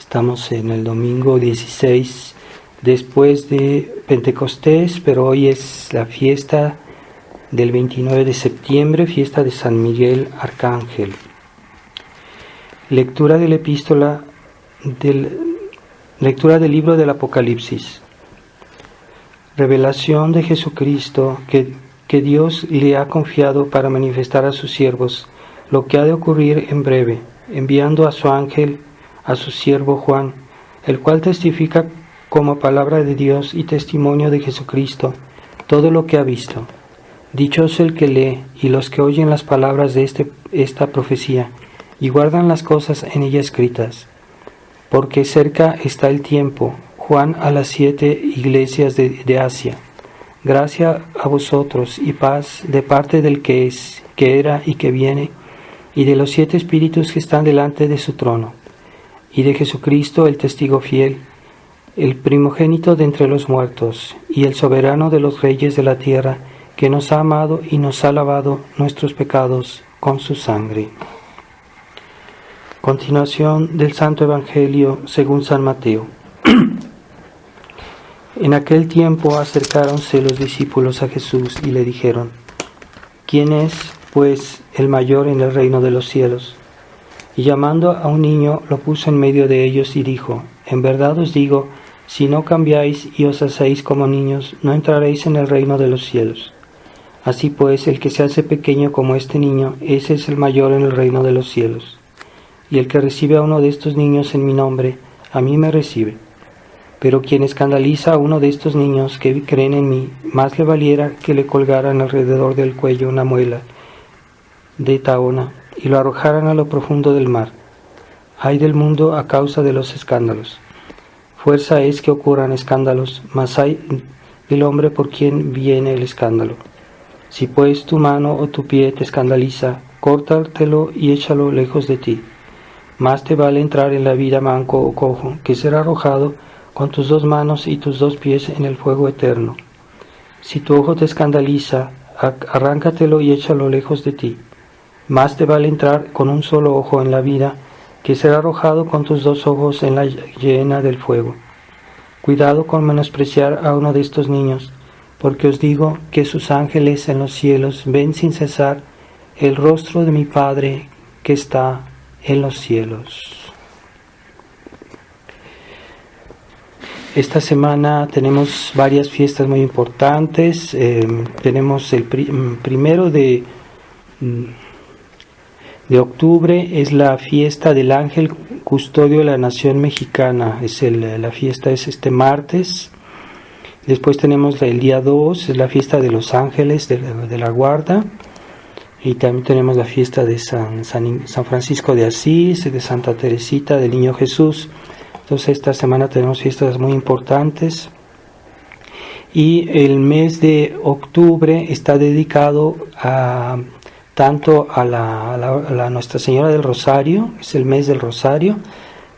Estamos en el domingo 16 después de Pentecostés, pero hoy es la fiesta del 29 de septiembre, fiesta de San Miguel Arcángel. Lectura del libro del Apocalipsis. Revelación de Jesucristo que Dios le ha confiado para manifestar a sus siervos lo que ha de ocurrir en breve, enviando a su ángel, a su siervo Juan, el cual testifica como palabra de Dios y testimonio de Jesucristo todo lo que ha visto. Dichoso el que lee y los que oyen las palabras de esta profecía y guardan las cosas en ella escritas, porque cerca está el tiempo. Juan a las 7 iglesias de Asia. Gracia a vosotros y paz de parte del que es, que era y que viene, y de los 7 espíritus que están delante de su trono, y de Jesucristo el testigo fiel, el primogénito de entre los muertos, y el soberano de los reyes de la tierra, que nos ha amado y nos ha lavado nuestros pecados con su sangre. Continuación del Santo Evangelio según San Mateo. En aquel tiempo acercáronse los discípulos a Jesús y le dijeron: ¿Quién es, pues, el mayor en el reino de los cielos? Y llamando a un niño, lo puso en medio de ellos y dijo: En verdad os digo, si no cambiáis y os hacéis como niños, no entraréis en el reino de los cielos. Así pues, el que se hace pequeño como este niño, ese es el mayor en el reino de los cielos. Y el que recibe a uno de estos niños en mi nombre, a mí me recibe. Pero quien escandaliza a uno de estos niños que creen en mí, más le valiera que le colgaran alrededor del cuello una muela de tahona y lo arrojaran a lo profundo del mar. Ay del mundo a causa de los escándalos. Fuerza es que ocurran escándalos, mas ay del hombre por quien viene el escándalo. Si pues tu mano o tu pie te escandaliza, córtatelo y échalo lejos de ti. Más te vale entrar en la vida manco o cojo, que ser arrojado con tus 2 manos y tus 2 pies en el fuego eterno. Si tu ojo te escandaliza, arráncatelo y échalo lejos de ti. Más te vale entrar con un solo ojo en la vida, que ser arrojado con tus 2 ojos en la hiena del fuego. Cuidado con menospreciar a uno de estos niños, porque os digo que sus ángeles en los cielos ven sin cesar el rostro de mi Padre que está en los cielos. Esta semana tenemos varias fiestas muy importantes. Tenemos el primero de octubre, es la fiesta del Ángel Custodio de la Nación Mexicana. La fiesta es este martes. Después tenemos el día 2, es la fiesta de los ángeles de la guarda. Y también tenemos la fiesta de San Francisco de Asís, de Santa Teresita, del Niño Jesús. Entonces esta semana tenemos fiestas muy importantes. Y el mes de octubre está dedicado tanto a Nuestra Señora del Rosario, es el mes del Rosario,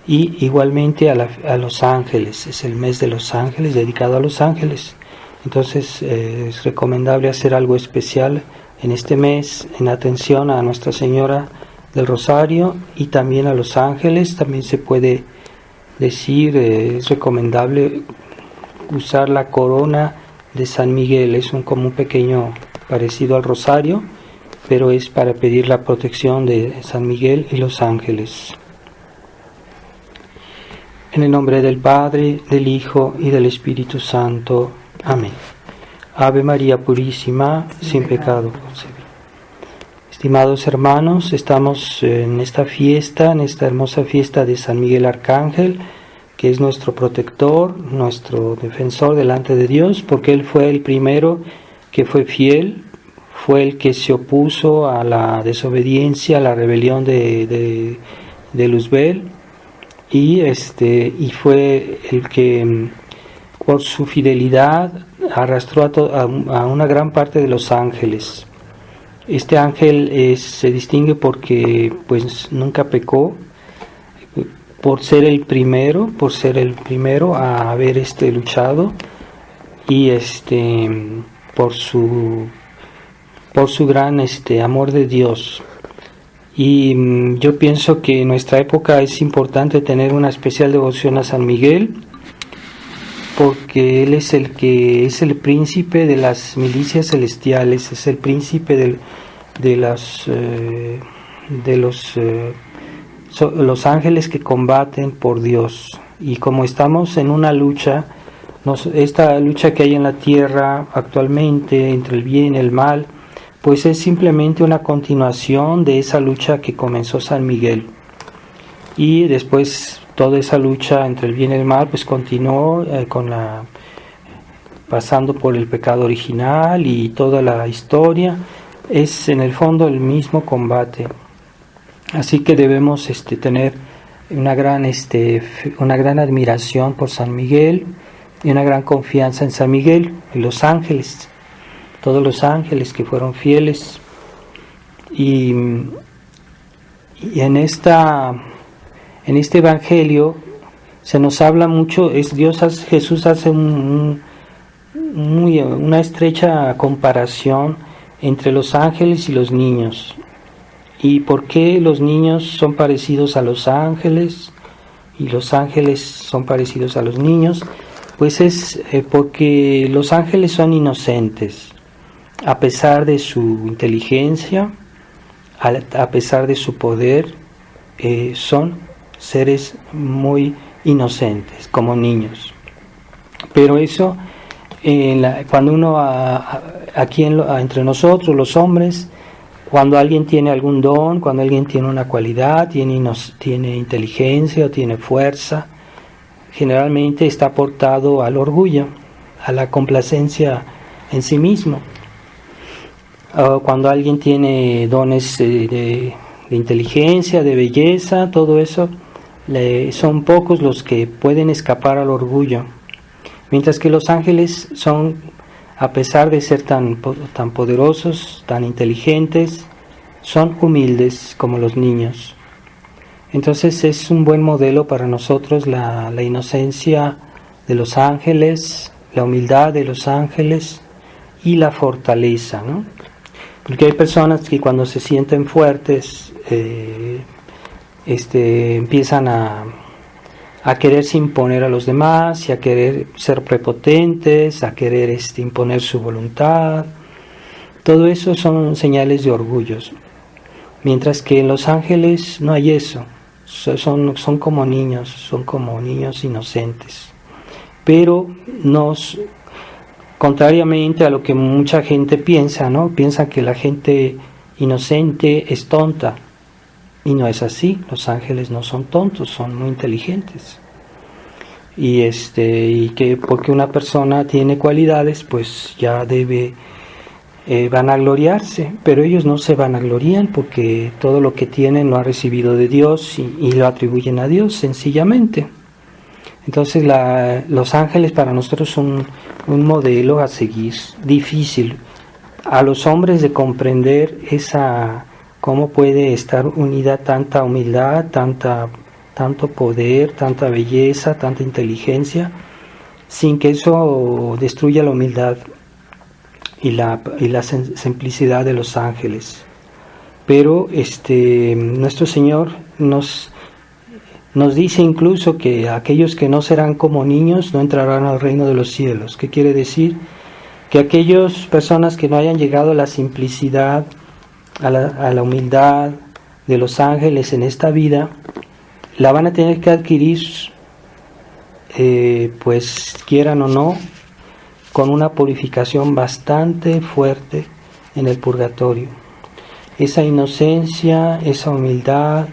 y igualmente a los ángeles, es el mes de los ángeles, dedicado a los ángeles. Entonces es recomendable hacer algo especial en este mes en atención a Nuestra Señora del Rosario y también a los ángeles. También se puede decir, es recomendable usar la corona de San Miguel. Es como un pequeño parecido al rosario, pero es para pedir la protección de San Miguel y los ángeles. En el nombre del Padre, del Hijo y del Espíritu Santo. Amén. Ave María Purísima, sin pecado concebida. Estimados hermanos, estamos en esta fiesta, en esta hermosa fiesta de San Miguel Arcángel, que es nuestro protector, nuestro defensor delante de Dios, porque Él fue el primero que fue fiel, fue el que se opuso a la desobediencia, a la rebelión de Luzbel, y fue el que por su fidelidad arrastró a una gran parte de los ángeles. Este ángel se distingue porque pues nunca pecó, por ser el primero a haber luchado, y por su gran amor de Dios. Y yo pienso que en nuestra época es importante tener una especial devoción a San Miguel, porque él es el que es el príncipe de las milicias celestiales, es el príncipe de los ángeles que combaten por Dios. Y como estamos en una lucha, esta lucha que hay en la tierra actualmente entre el bien y el mal, pues es simplemente una continuación de esa lucha que comenzó San Miguel. Y después toda esa lucha entre el bien y el mal pues continuó pasando por el pecado original, y toda la historia es en el fondo el mismo combate. Así que debemos tener una gran admiración por San Miguel y una gran confianza en San Miguel y los ángeles, todos los ángeles que fueron fieles. Y en este evangelio se nos habla mucho, Jesús hace una estrecha comparación entre los ángeles y los niños. ¿Y por qué los niños son parecidos a los ángeles y los ángeles son parecidos a los niños? Pues es porque los ángeles son inocentes, a pesar de su inteligencia, a pesar de su poder, son seres muy inocentes, como niños. Pero eso, cuando uno, aquí entre nosotros, los hombres, cuando alguien tiene algún don, cuando alguien tiene una cualidad, tiene inteligencia o tiene fuerza, generalmente está aportado al orgullo, a la complacencia en sí mismo. Cuando alguien tiene dones de inteligencia, de belleza, todo eso, son pocos los que pueden escapar al orgullo. Mientras que los ángeles son, a pesar de ser tan poderosos, tan inteligentes, son humildes como los niños. Entonces es un buen modelo para nosotros la inocencia de los ángeles, la humildad de los ángeles y la fortaleza, ¿no? Porque hay personas que cuando se sienten fuertes empiezan a quererse imponer a los demás y a querer ser prepotentes, a querer imponer su voluntad. Todo eso son señales de orgullos. Mientras que en los ángeles no hay eso. Son como niños inocentes. Pero contrariamente a lo que mucha gente piensa, ¿no? Piensa que la gente inocente es tonta. Y no es así. Los ángeles no son tontos, son muy inteligentes. Y que porque una persona tiene cualidades, pues ya debe vanagloriarse, pero ellos no se vanaglorían porque todo lo que tienen lo han recibido de Dios y lo atribuyen a Dios sencillamente. Entonces los ángeles para nosotros son un modelo a seguir, difícil a los hombres de comprender cómo puede estar unida tanta humildad, tanto poder, tanta belleza, tanta inteligencia, sin que eso destruya la humildad y la simplicidad de los ángeles. Pero nuestro Señor nos dice incluso que aquellos que no serán como niños no entrarán al reino de los cielos. ¿Qué quiere decir? Que aquellas personas que no hayan llegado a la simplicidad, a la humildad de los ángeles en esta vida, la van a tener que adquirir, pues quieran o no, con una purificación bastante fuerte en el purgatorio. Esa inocencia, esa humildad,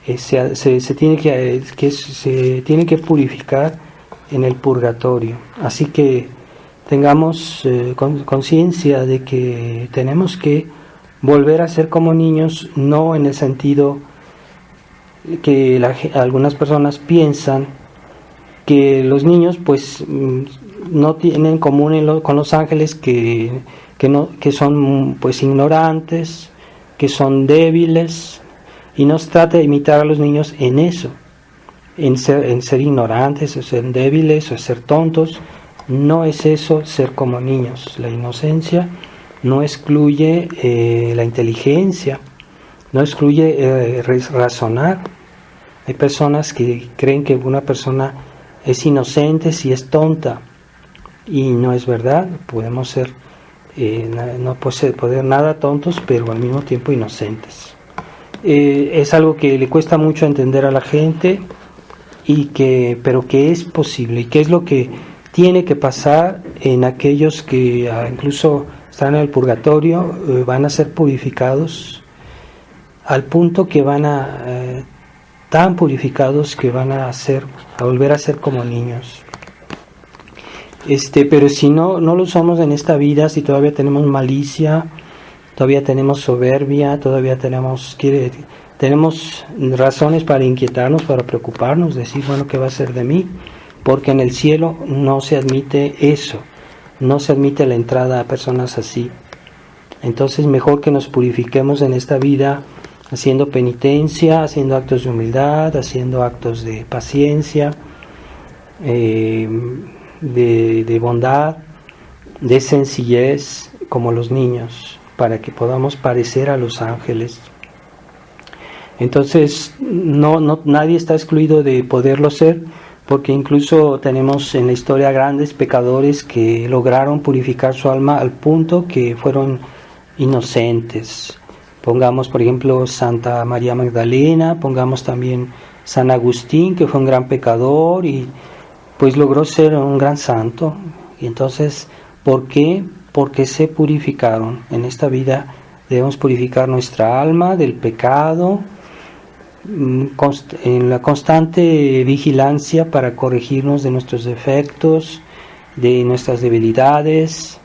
se tiene que purificar en el purgatorio. Así que tengamos conciencia de que tenemos que volver a ser como niños, no en el sentido que algunas personas piensan que los niños pues no tienen común con los ángeles, que son pues ignorantes, que son débiles, y no se trata de imitar a los niños en eso, en ser ignorantes o ser débiles o ser tontos. No es eso ser como niños. La inocencia no excluye la inteligencia, No excluye razonar. Hay personas que creen que una persona es inocente si es tonta, y no es verdad. Podemos ser, no poder nada tontos, pero al mismo tiempo inocentes. Es algo que le cuesta mucho entender a la gente, pero que es posible, y que es lo que tiene que pasar en aquellos que incluso están en el purgatorio. Van a ser purificados al punto que tan purificados que van a volver a ser como niños. Pero si no lo somos en esta vida, si todavía tenemos malicia, todavía tenemos soberbia, todavía tenemos razones para inquietarnos, para preocuparnos, decir, bueno, ¿qué va a ser de mí? Porque en el cielo no se admite eso, no se admite la entrada a personas así. Entonces mejor que nos purifiquemos en esta vida, haciendo penitencia, haciendo actos de humildad, haciendo actos de paciencia, de bondad, de sencillez, como los niños, para que podamos parecer a los ángeles. Entonces nadie está excluido de poderlo ser, porque incluso tenemos en la historia grandes pecadores que lograron purificar su alma al punto que fueron inocentes. Pongamos, por ejemplo, Santa María Magdalena, pongamos también San Agustín, que fue un gran pecador y pues logró ser un gran santo. Y entonces, ¿por qué? Porque se purificaron. En esta vida debemos purificar nuestra alma del pecado, en la constante vigilancia para corregirnos de nuestros defectos, de nuestras debilidades,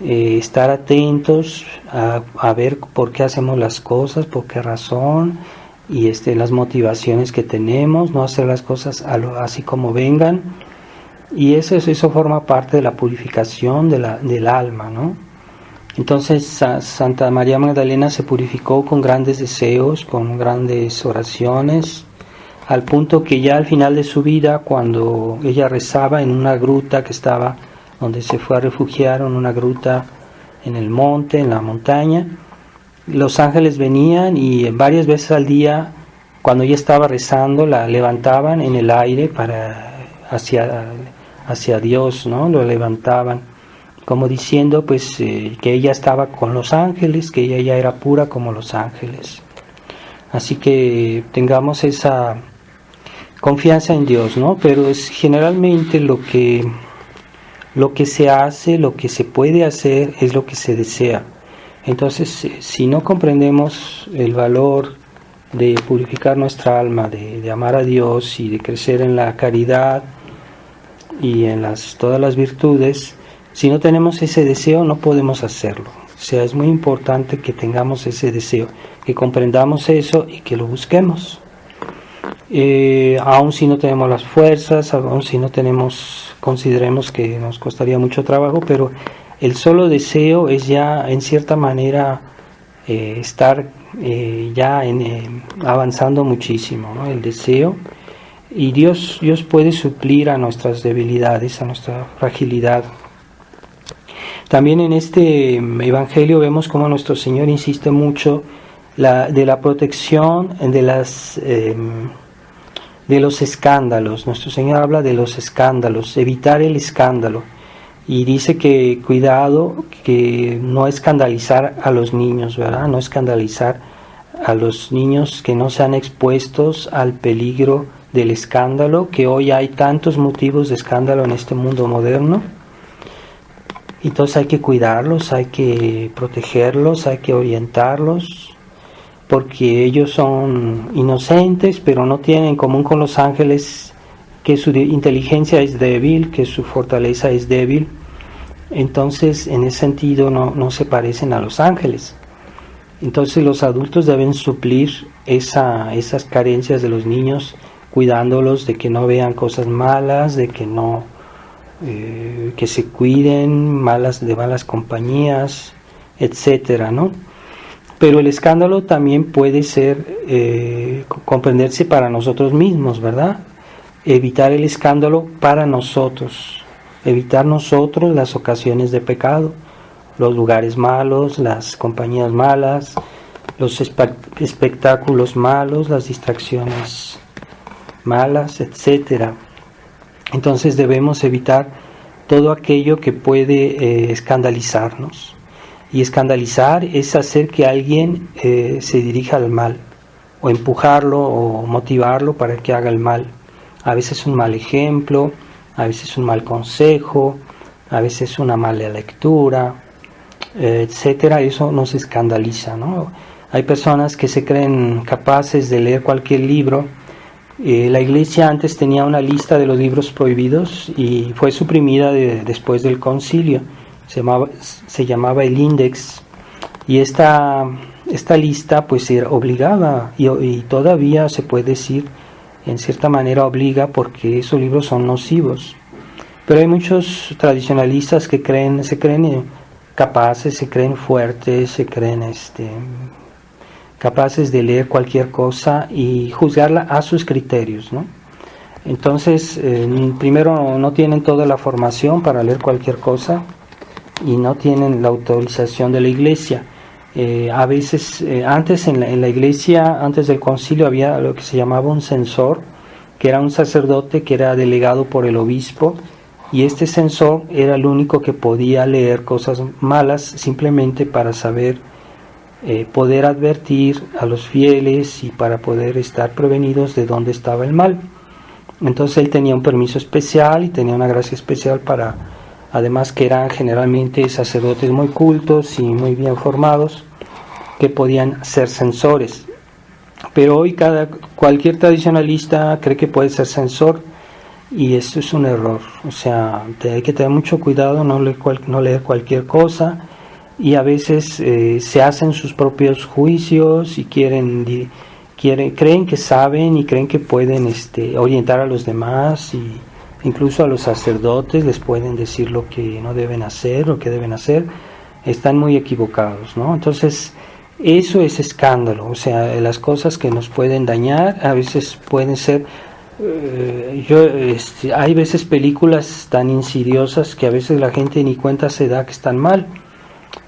estar atentos a ver por qué hacemos las cosas, por qué razón, y las motivaciones que tenemos, no hacer las cosas así como vengan. Y eso forma parte de la purificación del alma, ¿no? Entonces Santa María Magdalena se purificó con grandes deseos, con grandes oraciones, al punto que ya al final de su vida, cuando ella rezaba en una gruta que estaba, donde se fue a refugiar, en una gruta en el monte, en la montaña, los ángeles venían y varias veces al día, cuando ella estaba rezando, la levantaban en el aire hacia Dios, ¿no? Lo levantaban como diciendo pues que ella estaba con los ángeles, que ella ya era pura como los ángeles. Así que tengamos esa confianza en Dios, ¿no? Pero es generalmente lo que se hace, lo que se puede hacer, es lo que se desea. Entonces, si no comprendemos el valor de purificar nuestra alma, de amar a Dios y de crecer en la caridad y en todas las virtudes, si no tenemos ese deseo, no podemos hacerlo. O sea, es muy importante que tengamos ese deseo, que comprendamos eso y que lo busquemos. Aun si no tenemos las fuerzas, aun si no consideremos que nos costaría mucho trabajo, pero el solo deseo es ya, en cierta manera, estar avanzando muchísimo, ¿no? El deseo. Y Dios puede suplir a nuestras debilidades, a nuestra fragilidad. También en este Evangelio vemos cómo nuestro Señor insiste mucho de la protección de los escándalos. Nuestro Señor habla de los escándalos, evitar el escándalo. Y dice que cuidado, que no escandalizar a los niños, ¿verdad? No escandalizar a los niños, que no sean expuestos al peligro del escándalo, que hoy hay tantos motivos de escándalo en este mundo moderno. Entonces hay que cuidarlos, hay que protegerlos, hay que orientarlos, porque ellos son inocentes, pero no tienen en común con los ángeles que su inteligencia es débil, que su fortaleza es débil. Entonces, en ese sentido, no se parecen a los ángeles. Entonces, los adultos deben suplir esas carencias de los niños, cuidándolos de que no vean cosas malas, de que que se cuiden de malas compañías, etcétera, ¿no? Pero el escándalo también puede ser comprenderse para nosotros mismos, ¿verdad? Evitar el escándalo para nosotros, evitar nosotros las ocasiones de pecado, los lugares malos, las compañías malas, los espectáculos malos, las distracciones malas, etcétera. Entonces debemos evitar todo aquello que puede escandalizarnos. Y escandalizar es hacer que alguien se dirija al mal, o empujarlo o motivarlo para que haga el mal. A veces un mal ejemplo, a veces un mal consejo, a veces una mala lectura, etcétera. Eso nos escandaliza, ¿no? Hay personas que se creen capaces de leer cualquier libro. La Iglesia antes tenía una lista de los libros prohibidos y fue suprimida después del concilio. Se llamaba el Index, y esta lista pues obligaba y todavía se puede decir en cierta manera obliga, porque esos libros son nocivos. Pero hay muchos tradicionalistas que se creen capaces, se creen fuertes, se creen capaces de leer cualquier cosa y juzgarla a sus criterios, ¿no? Entonces, primero, no tienen toda la formación para leer cualquier cosa y no tienen la autorización de la Iglesia. A veces, antes en la Iglesia, antes del concilio, había lo que se llamaba un censor, que era un sacerdote que era delegado por el obispo, y este censor era el único que podía leer cosas malas simplemente para saber, poder advertir a los fieles y para poder estar prevenidos de dónde estaba el mal. Entonces él tenía un permiso especial y tenía una gracia especial para, además que eran generalmente sacerdotes muy cultos y muy bien formados, que podían ser censores. Pero hoy cualquier tradicionalista cree que puede ser censor, y esto es un error. O sea, hay que tener mucho cuidado, no leer cualquier cosa, y a veces se hacen sus propios juicios y creen que saben y creen que pueden orientar a los demás, y incluso a los sacerdotes les pueden decir lo que no deben hacer, lo que deben hacer. Están muy equivocados, ¿no? Entonces, eso es escándalo. O sea, las cosas que nos pueden dañar a veces pueden ser... hay veces películas tan insidiosas que a veces la gente ni cuenta se da que están mal,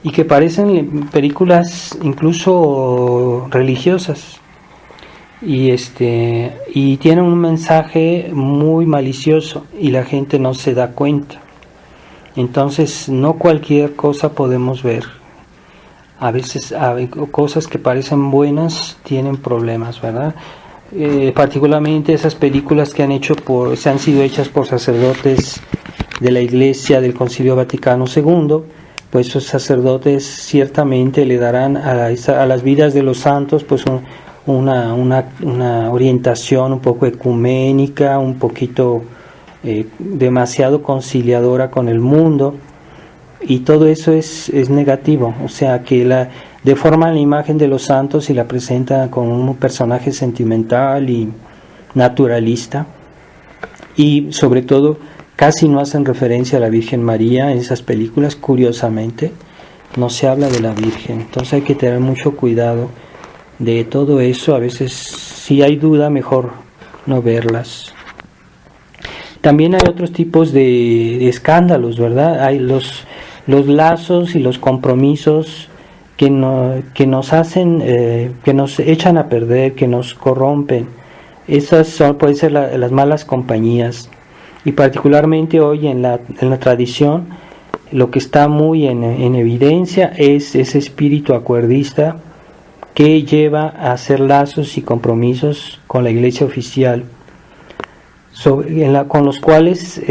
y que parecen películas incluso religiosas, y tienen un mensaje muy malicioso y la gente no se da cuenta. Entonces, no cualquier cosa podemos ver. A veces cosas que parecen buenas tienen problemas, ¿verdad? Particularmente esas películas que se han sido hechas por sacerdotes de la Iglesia del Concilio Vaticano II, pues esos sacerdotes ciertamente le darán a las vidas de los santos pues una orientación un poco ecuménica, un poquito demasiado conciliadora con el mundo, y todo eso es negativo. O sea, que deforman la imagen de los santos y la presentan como un personaje sentimental y naturalista, y sobre todo casi no hacen referencia a la Virgen María en esas películas. Curiosamente no se habla de la Virgen. Entonces hay que tener mucho cuidado de todo eso. A veces, si hay duda, mejor no verlas. También hay otros tipos de escándalos, ¿verdad? Hay los lazos y los compromisos que nos hacen, que nos echan a perder, que nos corrompen. Esas pueden ser las malas compañías. Y particularmente hoy en la tradición, lo que está muy en evidencia es ese espíritu acuerdista que lleva a hacer lazos y compromisos con la Iglesia oficial, con los cuales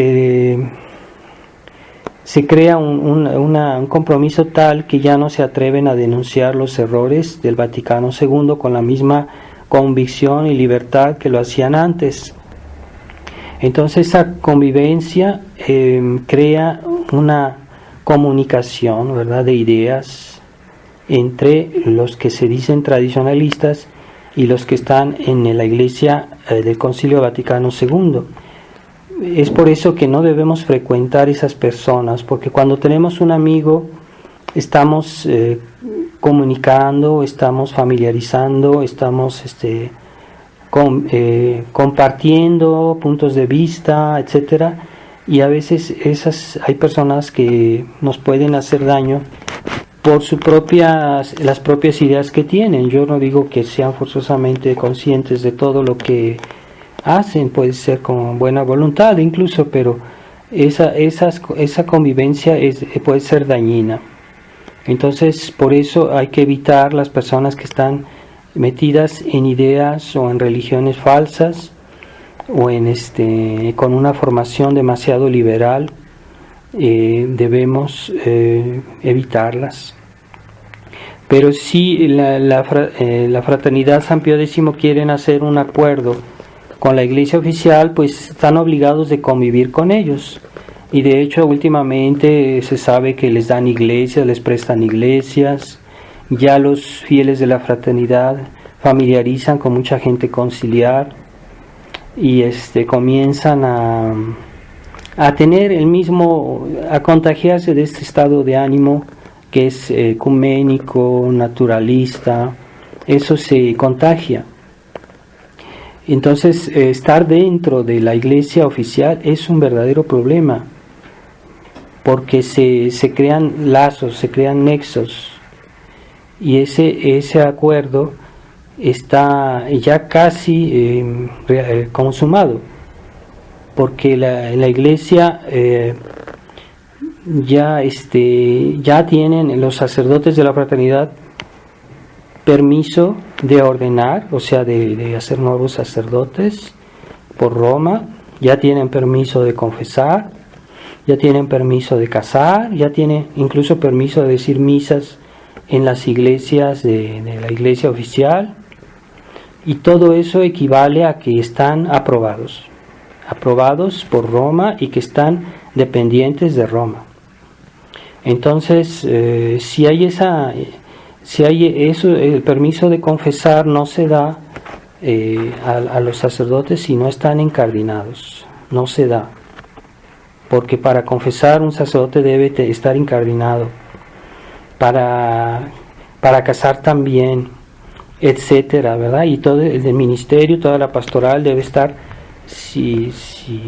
se crea un compromiso tal que ya no se atreven a denunciar los errores del Vaticano II con la misma convicción y libertad que lo hacían antes. Entonces esa convivencia crea una comunicación, ¿verdad?, de ideas entre los que se dicen tradicionalistas y los que están en la Iglesia del Concilio Vaticano II. Es por eso que no debemos frecuentar esas personas, porque cuando tenemos un amigo estamos comunicando, estamos familiarizando, estamos compartiendo puntos de vista, etcétera, y a veces hay personas que nos pueden hacer daño por las propias ideas que tienen. Yo no digo que sean forzosamente conscientes de todo lo que hacen, puede ser con buena voluntad incluso, pero esa convivencia puede ser dañina. Entonces, por eso hay que evitar las personas que están metidas en ideas o en religiones falsas o con una formación demasiado liberal. Debemos evitarlas. Pero si la Fraternidad San Pío X quieren hacer un acuerdo con la Iglesia oficial, pues están obligados de convivir con ellos. Y de hecho últimamente se sabe que les dan iglesias, les prestan iglesias. Ya los fieles de la fraternidad familiarizan con mucha gente conciliar y comienzan a tener a contagiarse de este estado de ánimo que es ecuménico, naturalista. Eso se contagia. Entonces, estar dentro de la iglesia oficial es un verdadero problema, porque se crean lazos, se crean nexos, y ese acuerdo está ya casi consumado, porque la iglesia ya tienen los sacerdotes de la fraternidad permiso de ordenar, o sea, de hacer nuevos sacerdotes por Roma, ya tienen permiso de confesar, ya tienen permiso de casar, ya tienen incluso permiso de decir misas en las iglesias de la iglesia oficial, y todo eso equivale a que están aprobados por Roma y que están dependientes de Roma. Entonces, si hay eso, el permiso de confesar no se da a los sacerdotes si no están incardinados, no se da, porque para confesar un sacerdote debe estar incardinado, para casar también, etcétera, ¿verdad? Y todo el ministerio, toda la pastoral debe estar, si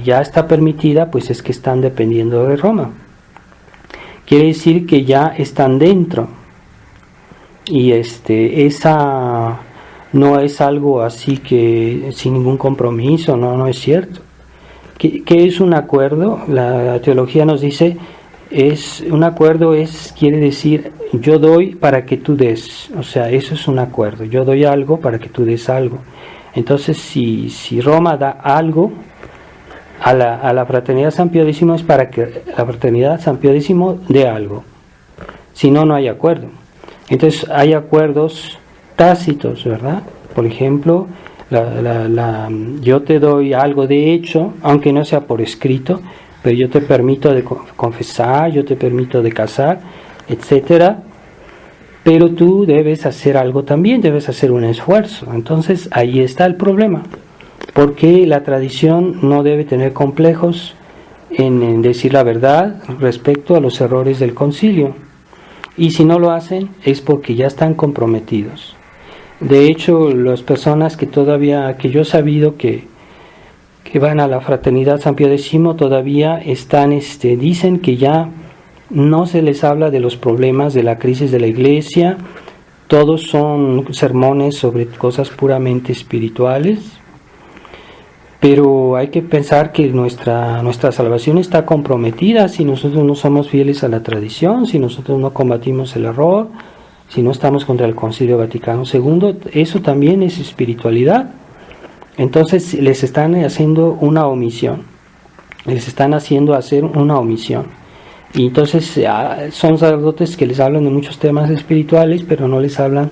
ya está permitida, pues es que están dependiendo de Roma. Quiere decir que ya están dentro. Y esa no es algo así que sin ningún compromiso, no es cierto. ¿Qué es un acuerdo? La teología nos dice, un acuerdo quiere decir, yo doy para que tú des, o sea, eso es un acuerdo, yo doy algo para que tú des algo. Entonces, si Roma da algo a la Fraternidad San Pío X, es para que la Fraternidad San Pío X dé algo, si no, no hay acuerdo. Entonces hay acuerdos tácitos, ¿verdad? Por ejemplo, yo te doy algo de hecho, aunque no sea por escrito, pero yo te permito de confesar, yo te permito de casar, etcétera. Pero tú debes hacer algo también, debes hacer un esfuerzo. Entonces ahí está el problema, porque la tradición no debe tener complejos en decir la verdad respecto a los errores del concilio. Y si no lo hacen es porque ya están comprometidos. De hecho, las personas que yo he sabido que van a la Fraternidad San Pío X todavía dicen que ya no se les habla de los problemas de la crisis de la iglesia, todos son sermones sobre cosas puramente espirituales. Pero hay que pensar que nuestra salvación está comprometida si nosotros no somos fieles a la tradición, si nosotros no combatimos el error, si no estamos contra el Concilio Vaticano II. Eso también es espiritualidad. Entonces les están haciendo una omisión, y entonces son sacerdotes que les hablan de muchos temas espirituales, pero no les hablan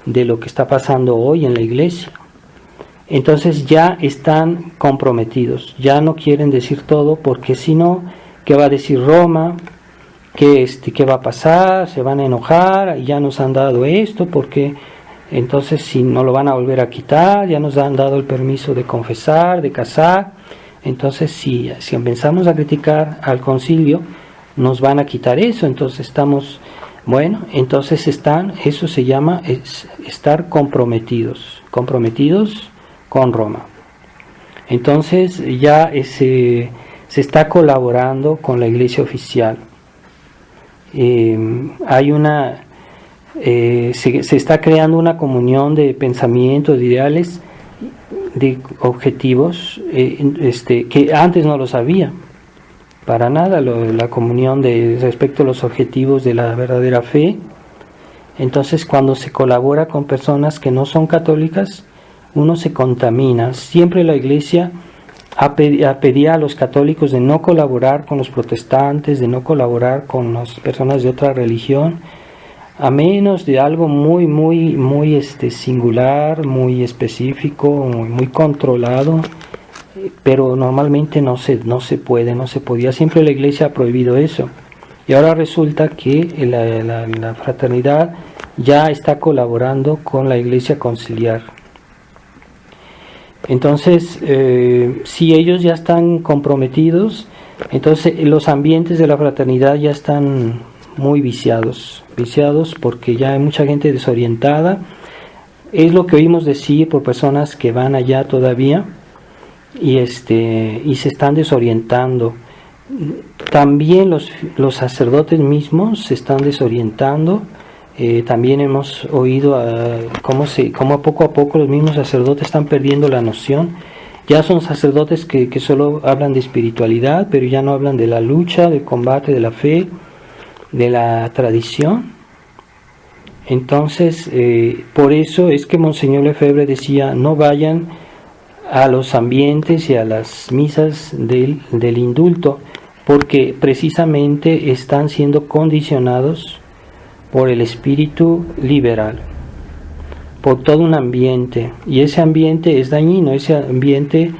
de lo que está pasando hoy en la iglesia. Entonces ya están comprometidos, ya no quieren decir todo, porque si no, ¿qué va a decir Roma? ¿Qué va a pasar? Se van a enojar, ya nos han dado esto, porque entonces si no lo van a volver a quitar, ya nos han dado el permiso de confesar, de casar. Entonces si empezamos a criticar al concilio, nos van a quitar eso. Entonces entonces eso se llama estar comprometidos con Roma. Entonces ya se está colaborando con la iglesia oficial. Hay una se está creando una comunión de pensamientos, de ideales, de objetivos, que antes no los había. Para nada, la comunión respecto a los objetivos de la verdadera fe. Entonces, cuando se colabora con personas que no son católicas, uno se contamina. Siempre la Iglesia pedía a los católicos de no colaborar con los protestantes, de no colaborar con las personas de otra religión, a menos de algo muy, muy, muy singular, muy específico, muy controlado. Pero normalmente no se podía. Siempre la Iglesia ha prohibido eso. Y ahora resulta que la fraternidad ya está colaborando con la Iglesia conciliar. Entonces, si ellos ya están comprometidos, entonces los ambientes de la fraternidad ya están muy viciados porque ya hay mucha gente desorientada. Es lo que oímos decir por personas que van allá todavía, y se están desorientando. También los sacerdotes mismos se están desorientando. También hemos oído cómo poco a poco los mismos sacerdotes están perdiendo la noción. Ya son sacerdotes que solo hablan de espiritualidad, pero ya no hablan de la lucha, del combate, de la fe, de la tradición. Entonces, por eso es que Monseñor Lefebvre decía: no vayan a los ambientes y a las misas del indulto, porque precisamente están siendo condicionados por el espíritu liberal, por todo un ambiente, y ese ambiente es dañino. Ese ambiente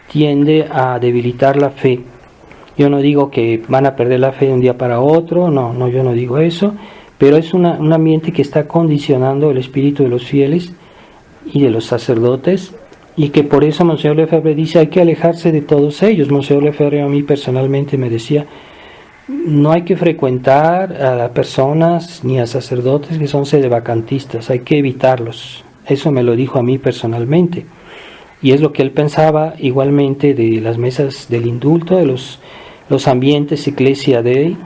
tiende a debilitar la fe. Yo no digo que van a perder la fe de un día para otro, no, yo no digo eso, pero es un ambiente que está condicionando el espíritu de los fieles y de los sacerdotes, y que por eso Monseñor Lefebvre dice: hay que alejarse de todos ellos. Monseñor Lefebvre a mí personalmente me decía: no hay que frecuentar a personas ni a sacerdotes que son sedevacantistas, hay que evitarlos. Eso me lo dijo a mí personalmente, y es lo que él pensaba igualmente de las mesas del indulto, de los ambientes Ecclesia Dei.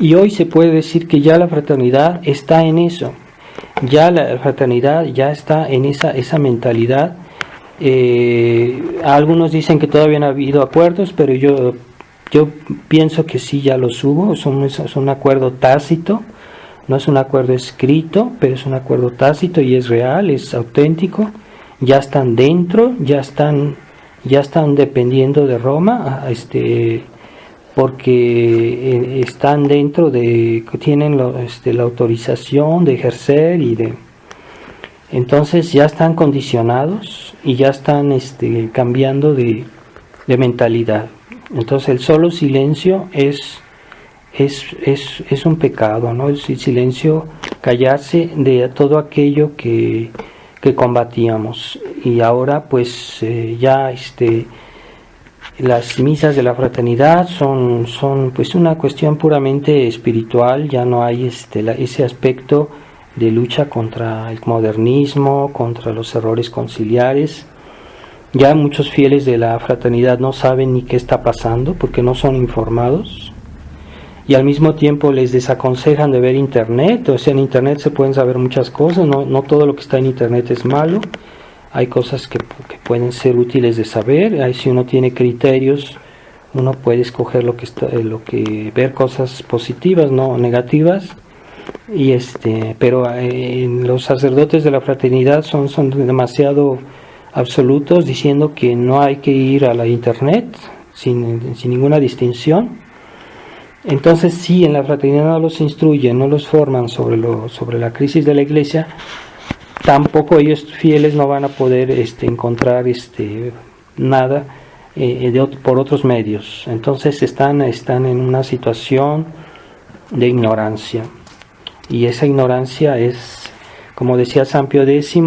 Y hoy se puede decir que ya la fraternidad está en eso, ya la fraternidad ya está en esa mentalidad. Algunos dicen que todavía no ha habido acuerdos, pero yo pienso que sí, ya los hubo. Es un acuerdo tácito, no es un acuerdo escrito, pero es un acuerdo tácito y es real, es auténtico. Ya están dentro, ya están dependiendo de Roma, porque están dentro tienen la autorización de ejercer entonces ya están condicionados y ya están cambiando de mentalidad. Entonces el solo silencio es un pecado, ¿no? El silencio, callarse de todo aquello que combatíamos. Y ahora pues ya las misas de la fraternidad son pues una cuestión puramente espiritual. Ya no hay ese aspecto de lucha contra el modernismo, contra los errores conciliares. Ya muchos fieles de la fraternidad no saben ni qué está pasando porque no son informados, y al mismo tiempo les desaconsejan de ver internet. O sea, en internet se pueden saber muchas cosas, no todo lo que está en internet es malo. Hay cosas que pueden ser útiles de saber. Ahí, si uno tiene criterios, uno puede escoger ver cosas positivas, no negativas. Y pero los sacerdotes de la fraternidad son demasiado absolutos, diciendo que no hay que ir a la internet sin ninguna distinción. Entonces, si en la fraternidad no los instruyen, no los forman sobre la crisis de la Iglesia, tampoco ellos fieles no van a poder encontrar nada por otros medios. Entonces están en una situación de ignorancia, y esa ignorancia es, como decía San Pío X,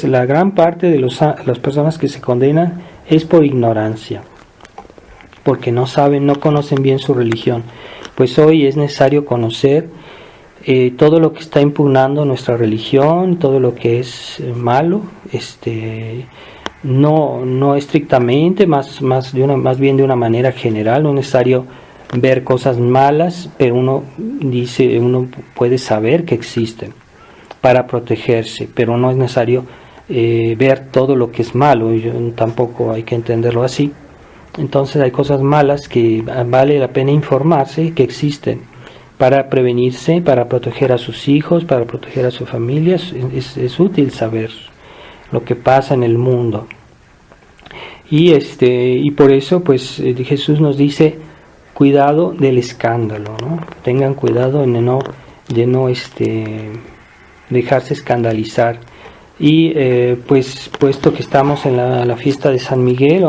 la gran parte de las personas que se condenan es por ignorancia, porque no saben, no conocen bien su religión. Pues hoy es necesario conocer todo lo que está impugnando nuestra religión, todo lo que es malo, no estrictamente, más bien de una manera general. No es necesario ver cosas malas, pero uno puede saber que existen para protegerse, pero no es necesario ver todo lo que es malo. Tampoco hay que entenderlo así. Entonces hay cosas malas que vale la pena informarse que existen para prevenirse, para proteger a sus hijos, para proteger a su familia. Es útil saber lo que pasa en el mundo. Y por eso pues Jesús nos dice: cuidado del escándalo, ¿no? Tengan cuidado de no dejarse escandalizar. Y pues puesto que estamos en la fiesta de San Miguel,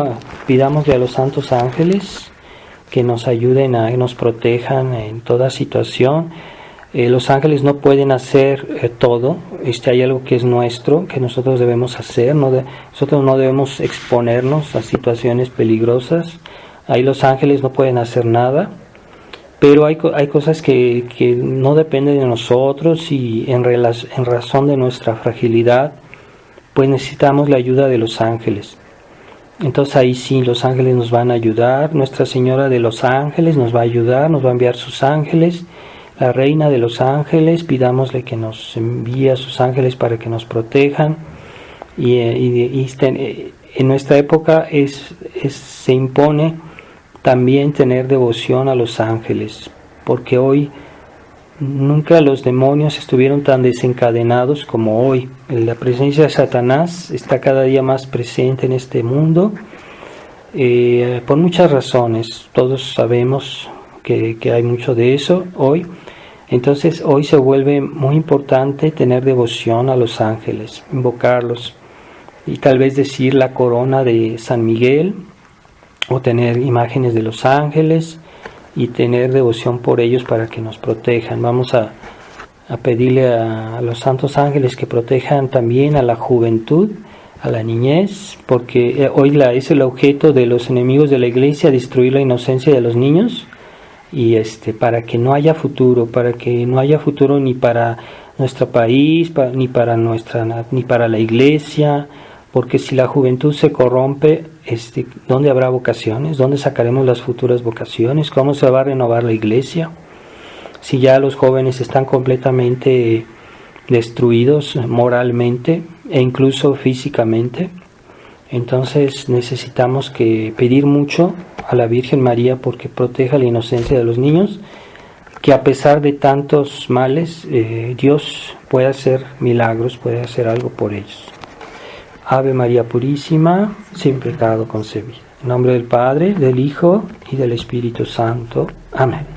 pidámosle a los santos ángeles que nos ayuden, nos protejan en toda situación. Los ángeles no pueden hacer todo. Hay algo que es nuestro, que nosotros debemos hacer. Nosotros no debemos exponernos a situaciones peligrosas. Ahí los ángeles no pueden hacer nada. Pero hay cosas que no dependen de nosotros, y en razón de nuestra fragilidad, pues necesitamos la ayuda de los ángeles. Entonces ahí sí, los ángeles nos van a ayudar. Nuestra Señora de los Ángeles nos va a ayudar, nos va a enviar sus ángeles. La Reina de los Ángeles, pidámosle que nos envíe a sus ángeles para que nos protejan. En nuestra época se impone también tener devoción a los ángeles, porque hoy nunca los demonios estuvieron tan desencadenados como hoy. La presencia de Satanás está cada día más presente en este mundo, por muchas razones. Todos sabemos que hay mucho de eso hoy. Entonces hoy se vuelve muy importante tener devoción a los ángeles, invocarlos, y tal vez decir la corona de San Miguel, o tener imágenes de los ángeles y tener devoción por ellos para que nos protejan. Vamos a pedirle a los santos ángeles que protejan también a la juventud, a la niñez, porque hoy es el objeto de los enemigos de la Iglesia destruir la inocencia de los niños, y para que no haya futuro, ni para nuestro país, ni para la Iglesia. Porque si la juventud se corrompe, ¿dónde habrá vocaciones? ¿Dónde sacaremos las futuras vocaciones? ¿Cómo se va a renovar la Iglesia? Si ya los jóvenes están completamente destruidos moralmente e incluso físicamente. Entonces necesitamos pedir mucho a la Virgen María porque proteja la inocencia de los niños, que a pesar de tantos males, Dios puede hacer milagros, puede hacer algo por ellos. Ave María Purísima, sin pecado concebida. En nombre del Padre, del Hijo y del Espíritu Santo. Amén.